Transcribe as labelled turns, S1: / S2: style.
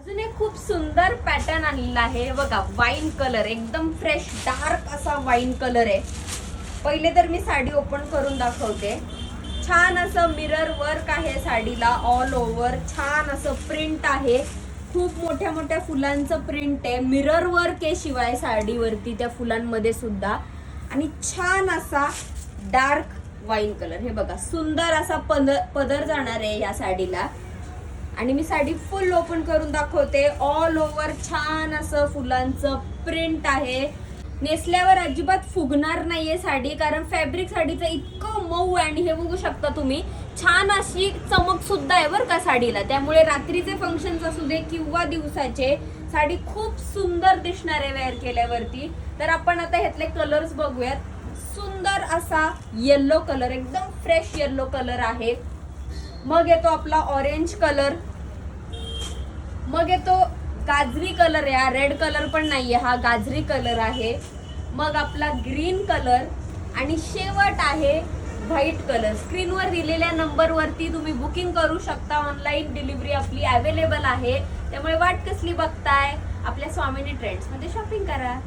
S1: अजून एक खूप सुंदर पॅटर्न आणलेला आहे बघा, वाईन कलर, एकदम फ्रेश डार्क असा वाईन कलर आहे. पहिले तर मी साडी ओपन करून दाखवते. छान असं मिरर वर्क आहे साडीला, ऑल ओव्हर छान असं प्रिंट आहे. खूप मोठ्या मोठ्या फुलांचं प्रिंट आहे, मिरर वर्क आहे शिवाय साडीवरती त्या फुलांमध्ये सुद्धा. आणि छान असा डार्क वाईन कलर, हे बघा सुंदर असा पदर जाणार आहे या साडीला. आणि मी साडी फुल ओपन करून दाखवते. ऑल ओव्हर छान असं फुलांचं प्रिंट आहे. नेसल्यावर अजिबात फुगणार नाहीये साडी, कारण फॅब्रिक साडीचं इतकं मऊ आहे. आणि हे बघू शकता तुम्ही, छान अशी चमक सुद्धा आहे बरं का साडीला. त्यामुळे रात्रीचे फंक्शन्स असू दे किंवा दिवसाचे, साडी खूप सुंदर दिसणार आहे वेअर केल्यावरती. तर आपण आता ह्यातले कलर्स बघूयात. सुंदर असा येलो कलर, एकदम फ्रेश येलो कलर आहे. मग येतो आपला ऑरेंज कलर, मग येतो गाजरी कलर आहे. हा रेड कलर पण नाहीये, हा गाजरी कलर आहे. मग आपला ग्रीन कलर आणि शेवट आहे व्हाईट कलर. स्क्रीनवर दिलेल्या नंबरवरती तुम्ही बुकिंग करू शकता. ऑनलाईन डिलिव्हरी आपली अवेलेबल आहे. त्यामुळे वाट कसली बघताय, आपल्या स्वामिनी ट्रेंड्स मध्ये शॉपिंग करा.